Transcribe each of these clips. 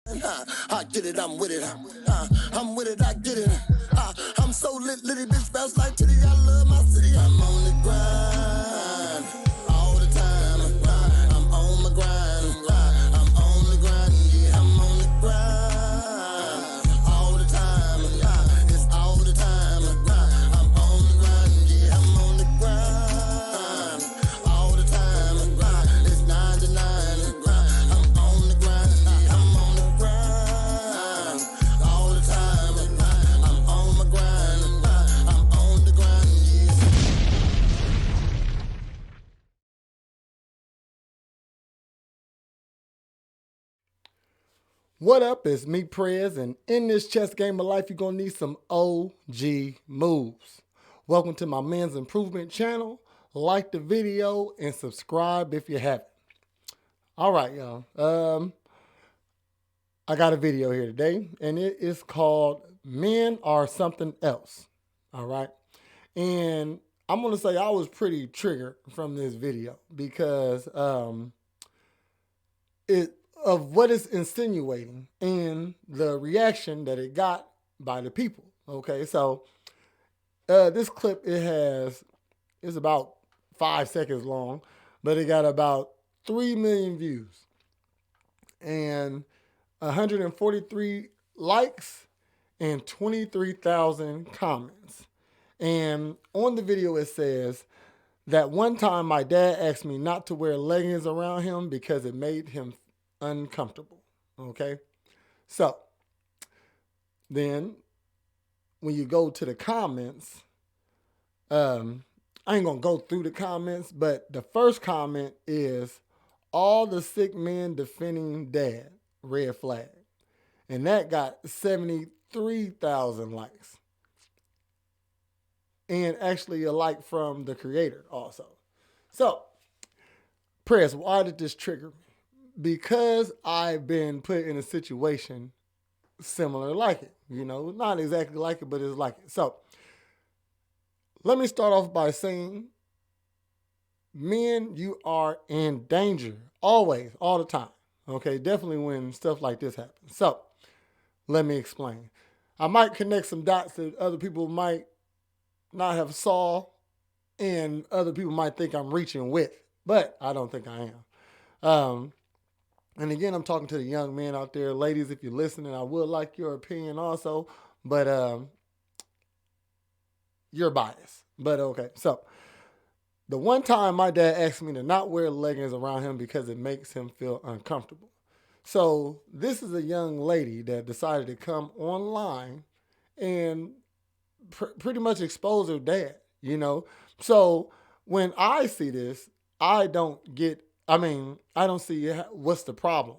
I get it, I'm with it. I'm with it, I get it. I'm so lit, litty bitch, bounce like titty. I love my city. I'm on the grind all the time. I'm on my grind. I'm on the grind. Yeah, I'm on the grind all the time. It's all the time. I'm on the grind. Yeah, I'm on the grind all the time. It's 9 to 9. I'm on the grind. I'm on the grind all the time. I'm on my grind. I'm on the grind. Yeah. What up? It's me, Prez, and in this chess game of life, you're going to need some OG moves. Welcome to my men's improvement channel. Like the video and subscribe if you haven't. All right, y'all. I got a video here today, and it is called Men Are Something Else. All right. And I'm going to say I was pretty triggered from this video because of what it's insinuating and the reaction that it got by the people. Okay, so this clip is about 5 seconds long, but it got about 3 million views and 143 likes and 23,000 comments. And on the video it says that one time my dad asked me not to wear leggings around him because it made him uncomfortable. Okay, so then when you go to the comments, I ain't gonna go through the comments, but the first comment is all the sick men defending dad, red flag, and that got 73,000 likes, and actually a like from the creator also. So, Press, why did this trigger me? Because I've been put in a situation similar like it. You know, not exactly like it, but it's like it. So let me start off by saying, men, you are in danger always, all the time. Okay, definitely when stuff like this happens. So let me explain. I might connect some dots that other people might not have saw, and other people might think I'm reaching with, but I don't think I am. And again, I'm talking to the young men out there. Ladies, if you're listening, I would like your opinion also, but you're biased. But okay, so the one time my dad asked me to not wear leggings around him because it makes him feel uncomfortable. So this is a young lady that decided to come online and pretty much expose her dad, you know? So when I see this, I don't get, I don't see what's the problem.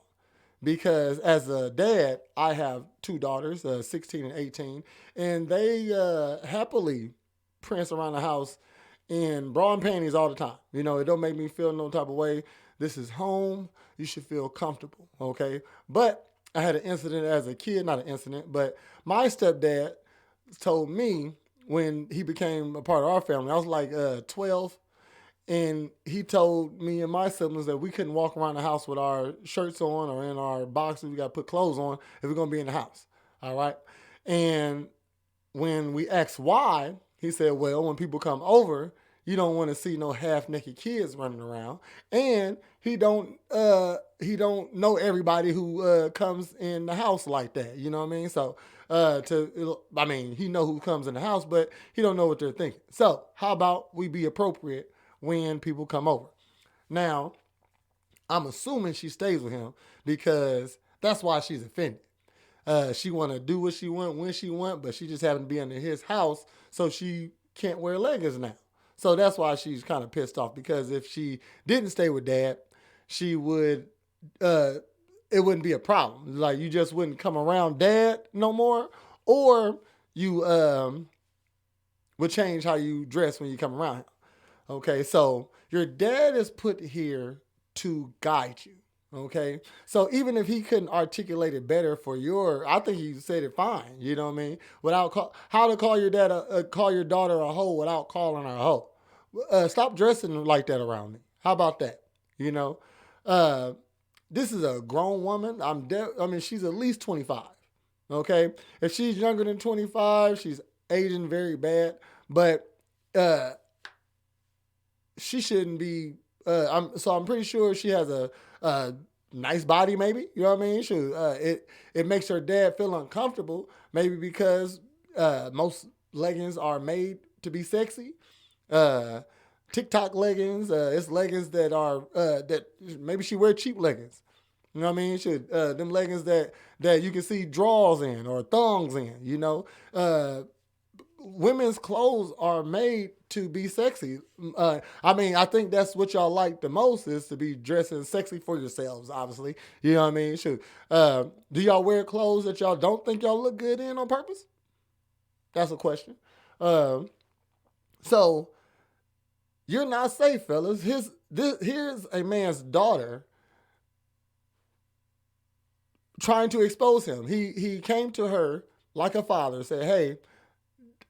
Because as a dad, I have two daughters, 16 and 18, and they happily prance around the house in bra and panties all the time. You know, it don't make me feel no type of way. This is home. You should feel comfortable, okay? But I had an incident as a kid, not an incident, but my stepdad told me when he became a part of our family, I was like 12, and he told me and my siblings that we couldn't walk around the house with our shirts on or in our boxes. We got to put clothes on if we're going to be in the house. All right. And when we asked why, he said, well, when people come over, you don't want to see no half naked kids running around. And he don't know everybody who comes in the house like that. You know what I mean? So he know who comes in the house, but he don't know what they're thinking. So how about we be appropriate when people come over? Now, I'm assuming she stays with him because that's why she's offended. She want to do what she want when she want, but she just happened to be under his house, so she can't wear leggings now. So that's why she's kind of pissed off, because if she didn't stay with dad, she would, it wouldn't be a problem. Like, you just wouldn't come around dad no more, or you would change how you dress when you come around him. Okay, so your dad is put here to guide you. Okay, so even if he couldn't articulate it better for I think he said it fine. You know what I mean? How to call your dad, call your daughter a hoe without calling her a hoe. Stop dressing like that around me. How about that? You know, this is a grown woman. I mean, she's at least 25. Okay, if she's younger than 25, she's aging very bad. But uh, she shouldn't be. I'm pretty sure she has a nice body. Maybe you know what I mean. It makes her dad feel uncomfortable. Maybe because most leggings are made to be sexy. Uh, TikTok leggings. It's leggings that are that maybe she wear cheap leggings. You know what I mean? Should them leggings that you can see drawers in or thongs in. You know, women's clothes are made to be sexy. I mean, I think that's what y'all like the most is to be dressing sexy for yourselves. Obviously, you know what I mean. Shoot, do y'all wear clothes that y'all don't think y'all look good in on purpose? That's a question. Um, so you're not safe, fellas. Here's a man's daughter trying to expose him. He came to her like a father, and said, "Hey,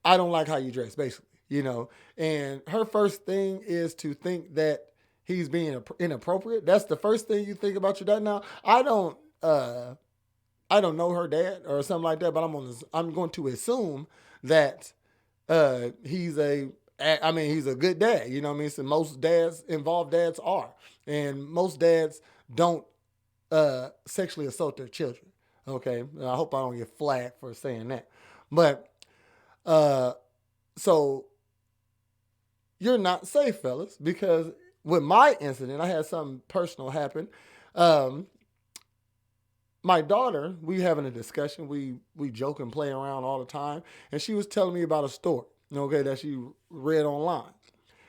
I don't like how you dress," basically, you know. And her first thing is to think that he's being inappropriate. That's the first thing you think about your dad. Now, I don't know her dad or something like that, but I'm going to assume that he's I mean, he's a good dad. You know what I mean? So most involved dads are, and most dads don't sexually assault their children. Okay, I hope I don't get flagged for saying that, but uh, so you're not safe, fellas, because with my incident, I had something personal happen. Um, my daughter, we having a discussion. We joke and play around all the time, and she was telling me about a story, okay, that she read online,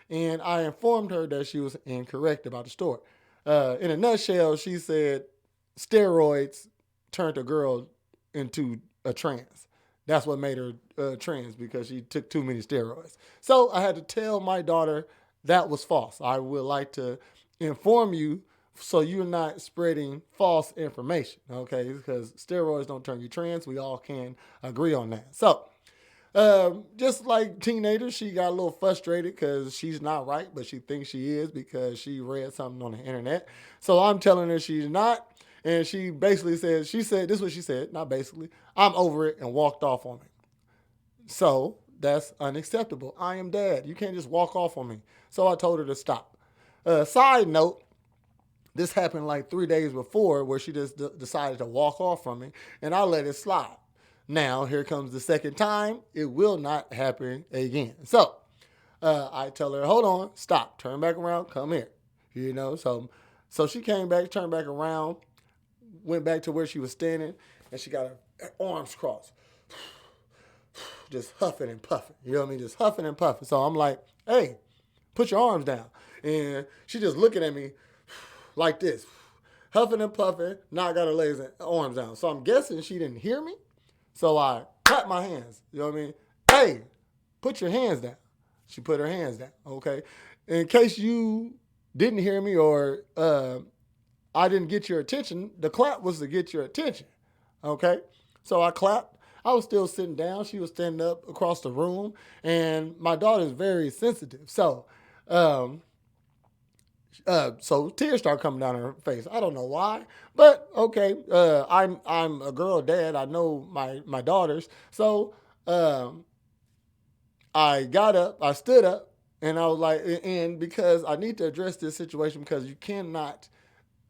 and I informed her that she was incorrect about the story. In a nutshell, she said steroids turned a girl into a trans. That's what made her trans because she took too many steroids. So I had to tell my daughter that was false. I would like to inform you so you're not spreading false information, okay? Because steroids don't turn you trans. We all can agree on that. So just like teenagers, she got a little frustrated because she's not right, but she thinks she is because she read something on the internet. So I'm telling her she's not. And she basically this is what she said, not basically, I'm over it and walked off on me. So that's unacceptable. I am dad. You can't just walk off on me. So I told her to stop. Side note, this happened like 3 days before where she just decided to walk off from me and I let it slide. Now, here comes the second time. It will not happen again. So I tell her, hold on, stop, turn back around, come here. You know, so she came back, turned back around, went back to where she was standing, and she got her arms crossed, just huffing and puffing. You know what I mean? Just huffing and puffing. So I'm like, hey, put your arms down. And she just looking at me like this, huffing and puffing. Now I got her legs and arms down. So I'm guessing she didn't hear me. So I clapped my hands. You know what I mean? Hey, put your hands down. She put her hands down. Okay. In case you didn't hear me or I didn't get your attention, the clap was to get your attention. Okay. So I clapped. I was still sitting down. She was standing up across the room. And my daughter's very sensitive. Um, so tears start coming down her face. I don't know why, but okay. I'm a girl dad. I know my daughters. So I got up. I stood up, and I was like, and because I need to address this situation because you cannot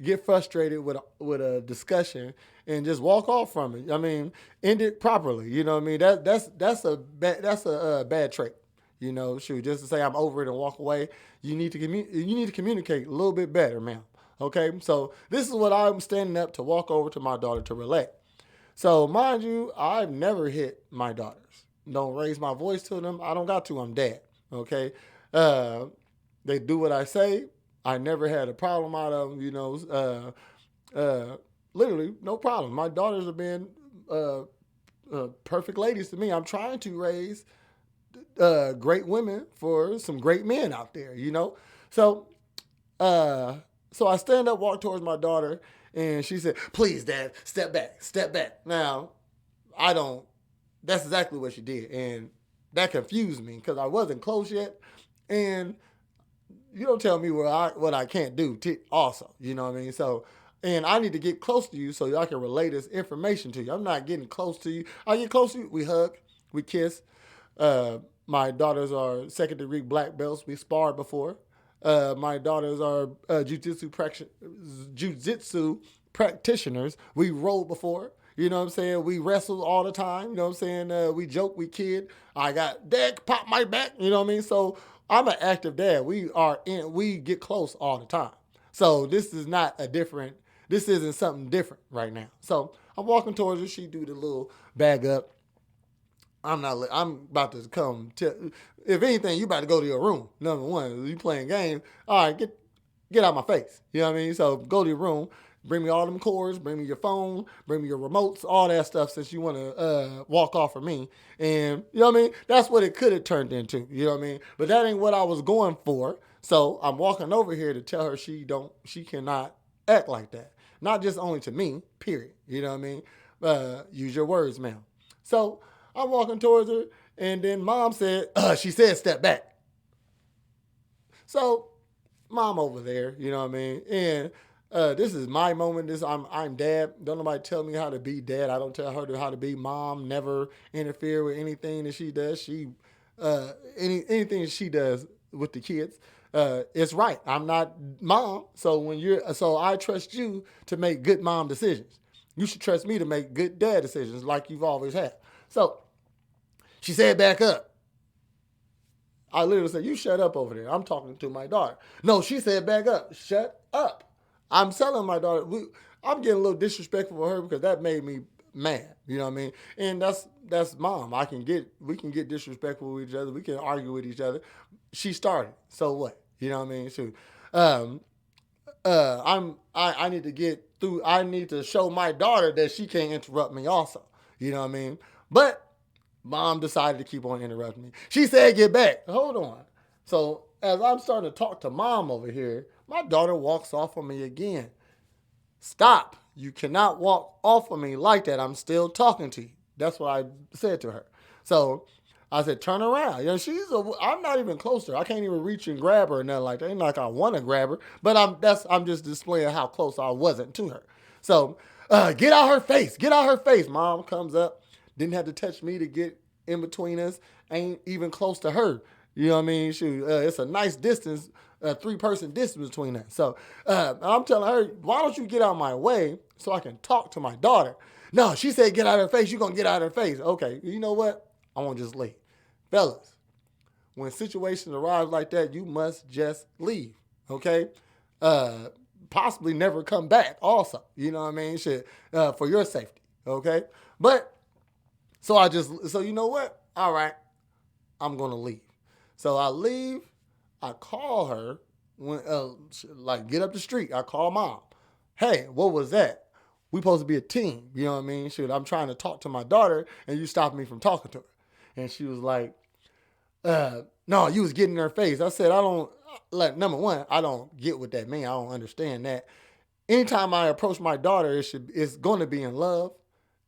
get frustrated with a discussion and just walk off from it. I mean, end it properly. You know what I mean? That's a bad trait. You know, shoot, just to say I'm over it and walk away, you need to communicate a little bit better, ma'am. Okay, so this is what I'm standing up to walk over to my daughter to relay. So mind you, I've never hit my daughters. Don't raise my voice to them. I don't got to. I'm dad. Okay, uh, they do what I say. I never had a problem out of them. You know, literally no problem. My daughters have been perfect ladies to me. I'm trying to raise great women for some great men out there, you know? So, uh, so I stand up, walk towards my daughter, and she said, please, Dad, step back, step back. Now, I don't, that's exactly what she did. And that confused me because I wasn't close yet. And you don't tell me what I can't do also, you know what I mean? So, And I need to get close to you so I can relay this information to you. I'm not getting close to you. I get close to you, we hug, we kiss. My daughters are second-degree black belts. We sparred before. My daughters are jujitsu practitioners. We rolled before. You know what I'm saying? We wrestle all the time. You know what I'm saying? We joke, we kid. I got dad pop my back. You know what I mean? So I'm an active dad. We get close all the time. So this is not a different. This isn't something different right now. So I'm walking towards her. She do the little bag up. I'm not. I'm about to come. If anything, you about to go to your room. Number one, you playing games. All right, get out of my face. You know what I mean? So go to your room. Bring me all them cords. Bring me your phone. Bring me your remotes. All that stuff. Since you want to walk off of me, and you know what I mean. That's what it could have turned into. You know what I mean? But that ain't what I was going for. So I'm walking over here to tell her she cannot act like that. Not just only to me. Period. You know what I mean? Use your words, ma'am. So I'm walking towards her, and then mom said, she said, step back. So mom over there, you know what I mean? And this is my moment. I'm dad. Don't nobody tell me how to be dad. I don't tell her how to be mom. Never interfere with anything that she does. Anything that she does with the kids. It's right. I'm not mom. So I trust you to make good mom decisions. You should trust me to make good dad decisions like you've always had. So she said, back up. I literally said, you shut up over there. I'm talking to my daughter. No, she said, back up. Shut up. I'm telling my daughter, I'm getting a little disrespectful for her because that made me mad. You know what I mean? And that's mom. We can get disrespectful with each other. We can argue with each other. She started. So what? You know what I mean? Shoot. I need to get through. I need to show my daughter that she can't interrupt me also. You know what I mean? But mom decided to keep on interrupting me. She said, get back. Hold on. So as I'm starting to talk to mom over here, my daughter walks off of me again. Stop. You cannot walk off of me like that. I'm still talking to you. That's what I said to her. So I said, turn around. You know, I'm not even close to her. I can't even reach and grab her or nothing like that. Ain't like I want to grab her, but I'm just displaying how close I wasn't to her. So get out her face. Get out her face. Mom comes up. Didn't have to touch me to get in between us. Ain't even close to her. You know what I mean? It's a nice distance, a 3-person distance between us. So I'm telling her, why don't you get out of my way so I can talk to my daughter? No, she said, get out of her face. You're going to get out of her face. Okay, you know what? I want to just leave. Fellas, when situations arise like that, you must just leave. Okay? Possibly never come back also. You know what I mean? For your safety. Okay? But so you know what? All right, I'm going to leave. So I leave. I call her, get up the street. I call mom. Hey, what was that? We supposed to be a team. You know what I mean? I'm trying to talk to my daughter, and you stopped me from talking to her. And she was like, no, you was getting in her face. I said, number one, I don't get what that means. I don't understand that. Anytime I approach my daughter, it's going to be in love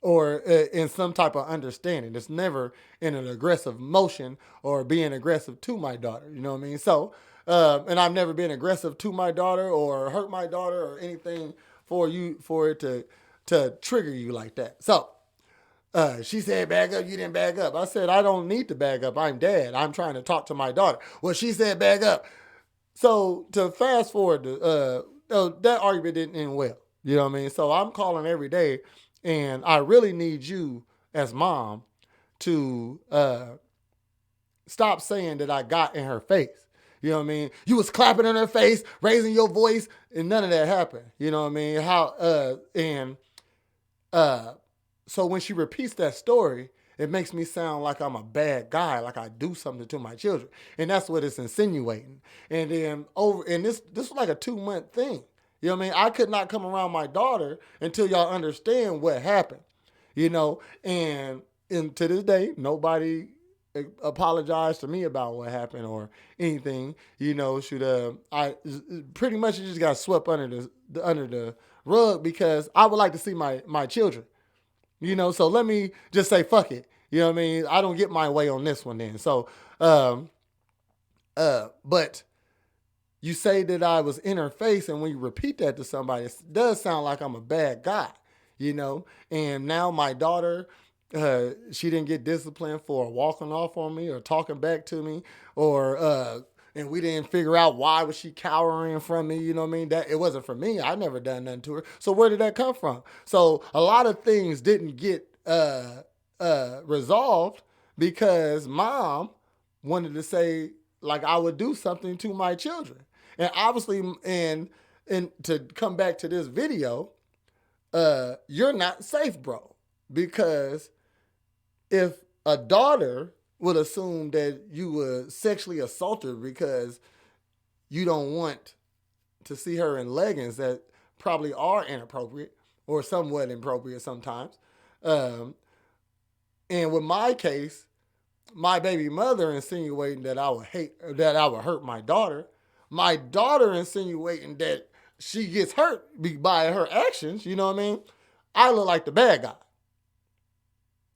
or in some type of understanding. It's never in an aggressive motion or being aggressive to my daughter. You know what I mean? So, and I've never been aggressive to my daughter or hurt my daughter or anything for it to trigger you like that. So, she said, bag up. You didn't bag up. I said, I don't need to bag up. I'm dad. I'm trying to talk to my daughter. Well, she said, bag up. So to fast forward, that argument didn't end well. You know what I mean? So I'm calling every day. And I really need you as mom to stop saying that I got in her face. You know what I mean? You was clapping in her face, raising your voice, and none of that happened. You know what I mean? So when she repeats that story, it makes me sound like I'm a bad guy, like I do something to my children. And that's what it's insinuating. And then this was like a 2-month thing. You know what I mean? I could not come around my daughter until y'all understand what happened, you know? And to this day, nobody apologized to me about what happened or anything, you know, I pretty much just got swept under the rug because I would like to see my children, you know? So let me just say, fuck it. You know what I mean? I don't get my way on this one then. So, but you say that I was in her face, and when you repeat that to somebody, it does sound like I'm a bad guy, you know. And now my daughter, she didn't get disciplined for walking off on me or talking back to me, or and we didn't figure out why was she cowering from me. You know what I mean? That it wasn't for me. I never done nothing to her. So where did that come from? So a lot of things didn't get resolved because mom wanted to say like I would do something to my children. And obviously, and to come back to this video, you're not safe, bro. Because if a daughter would assume that you were sexually assaulted because you don't want to see her in leggings that probably are inappropriate or somewhat inappropriate sometimes. Um, and with my case, my baby mother insinuating that I would hurt my daughter insinuating that she gets hurt by her actions, you know what I mean? I look like the bad guy.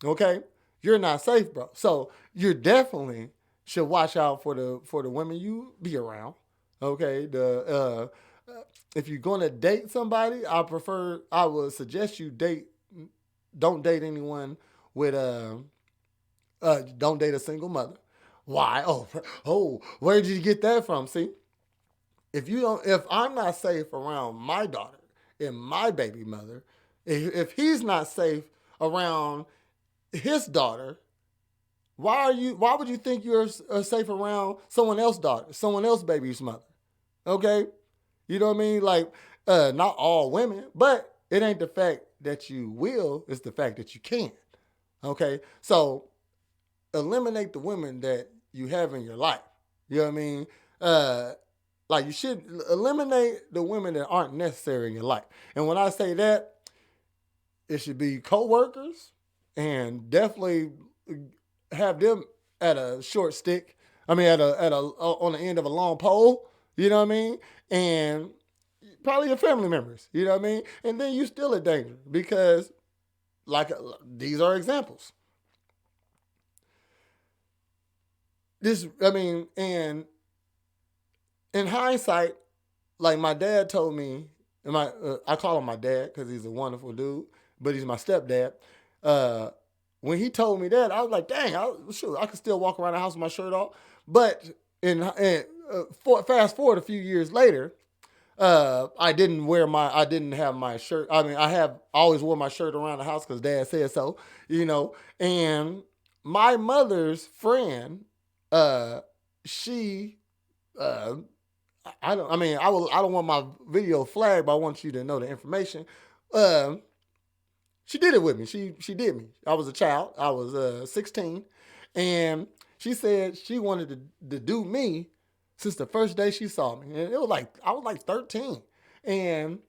Okay? You're not safe, bro. So you definitely should watch out for the women you be around. Okay? The if you're gonna date somebody, I would suggest you don't date anyone with don't date a single mother. Why? Where did you get that from? See, if I'm not safe around my daughter and my baby mother, if he's not safe around his daughter, why would you think you're safe around someone else's daughter, someone else's baby's mother? Okay? You know what I mean? Like, not all women, but it ain't the fact that you will, it's the fact that you can. Okay? So eliminate the women that you have in your life. You know what I mean? Like you should eliminate the women that aren't necessary in your life. And when I say that, it should be coworkers and definitely have them at a short stick. I mean, at a on the end of a long pole. You know what I mean? And probably your family members. You know what I mean? And then you still in danger because, like, these are examples. And in hindsight, like my dad told me, and I call him my dad because he's a wonderful dude, but he's my stepdad. Uh, when he told me that, I was like, dang, I could still walk around the house with my shirt off. But fast forward a few years later, I didn't have my shirt. I mean, I always wore my shirt around the house because Dad said so, you know. And my mother's friend, she, I don't. I mean, I don't want my video flagged, but I want you to know the information. Um, she did it with me. She did me. I was a child. I was 16, and she said she wanted to do me since the first day she saw me, and it was like I was like 13, and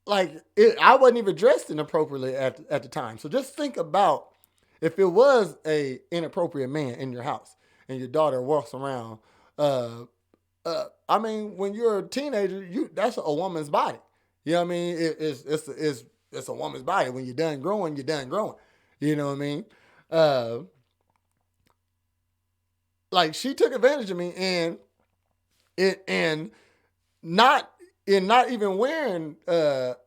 I wasn't even dressed inappropriately at the time. So just think about if it was a inappropriate man in your house and your daughter walks around. I mean, when you're a teenager, that's a woman's body. You know what I mean? It's a woman's body. When you're done growing, you're done growing. You know what I mean? Uh, like she took advantage of me, and not not even wearing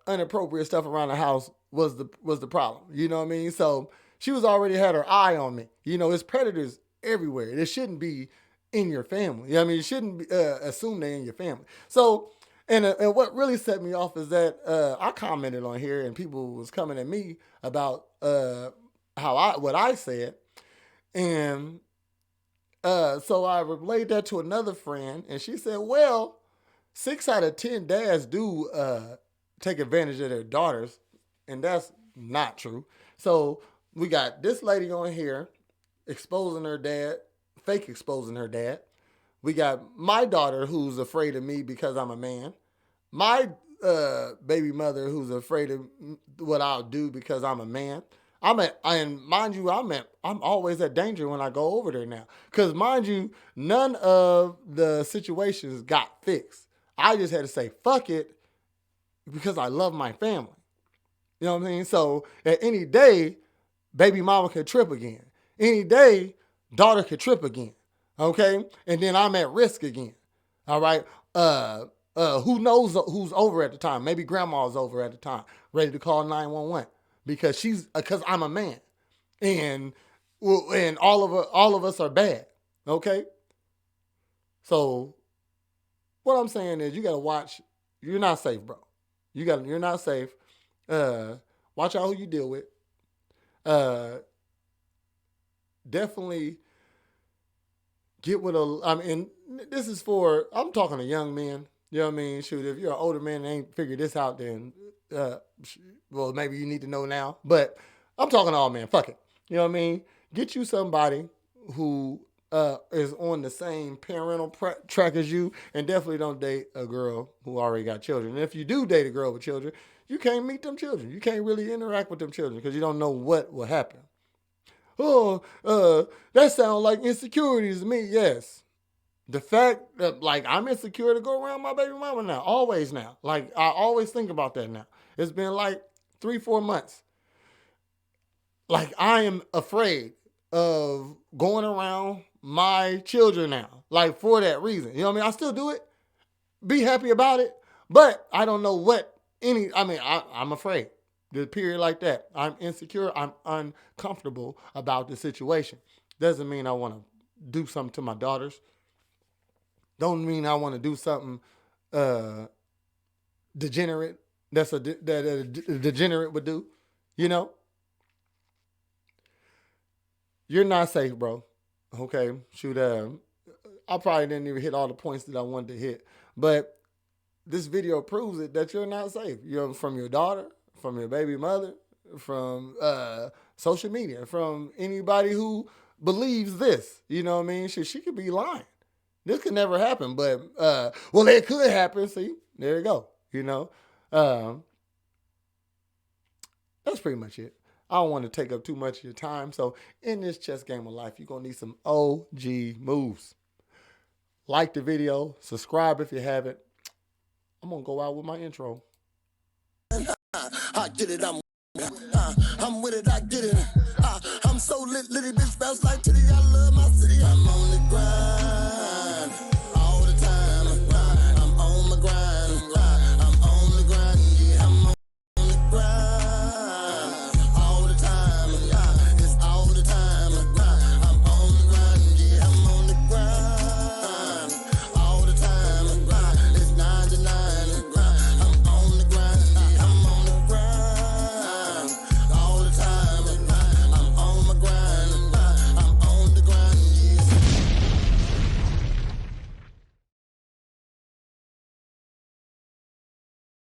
inappropriate stuff around the house was the problem. You know what I mean? So she was already had her eye on me. You know, it's predators everywhere. It shouldn't be in your family. You know what I mean? You shouldn't assume they're in your family. So, and what really set me off is that I commented on here and people was coming at me about what I said, and so I relayed that to another friend, and she said, "Well, 6 out of 10 dads do take advantage of their daughters, and that's not true." So we got this lady on here exposing her dad, fake exposing her dad. We got my daughter who's afraid of me because I'm a man. My baby mother who's afraid of what I'll do because I'm a man. And mind you, I'm always at danger when I go over there now. Because mind you, none of the situations got fixed. I just had to say, fuck it, because I love my family. You know what I mean? So at any day, baby mama could trip again. Any day, daughter could trip again. Okay? And then I'm at risk again. All right. Who knows who's over at the time? Maybe grandma's over at the time, ready to call 911 because I'm a man, and and all of us are bad. Okay. So what I'm saying is, you got to watch. You're not safe, bro. You're not safe. Uh, Watch out who you deal with. Uh, Definitely get with a. I mean, this is for. I'm talking to young men. You know what I mean? Shoot, if you're an older man and ain't figured this out, then uh, well, maybe you need to know now. But I'm talking to all men. Fuck it. You know what I mean? Get you somebody who is on the same parental track as you, and definitely don't date a girl who already got children. And if you do date a girl with children, you can't meet them children. You can't really interact with them children because you don't know what will happen. Oh, that sounds like insecurities to me. Yes. The fact that, like, I'm insecure to go around my baby mama now. Always now. Like, I always think about that now. It's been like 3-4 months. Like, I am afraid of going around my children now. Like, for that reason. You know what I mean? I still do it. Be happy about it. But I don't know I'm afraid. The period like that. I'm insecure. I'm uncomfortable about the situation. Doesn't mean I want to do something to my daughters. Don't mean I want to do something degenerate. That a degenerate would do. You know, you're not safe, bro. Okay, shoot. I probably didn't even hit all the points that I wanted to hit, but this video proves it that you're not safe. You're from your daughter, from your baby mother, from social media, from anybody who believes this. You know what I mean? She could be lying. This could never happen, but well, it could happen. See, there you go. You know, um, that's pretty much it. I don't want to take up too much of your time. So in this chess game of life, you're gonna need some OG moves. Like the video, subscribe if you haven't. I'm gonna go out with my intro. I get it, I'm with it, I get it. I'm so lit, litty bitch bounce like titty. I love my city. I'm on the grind.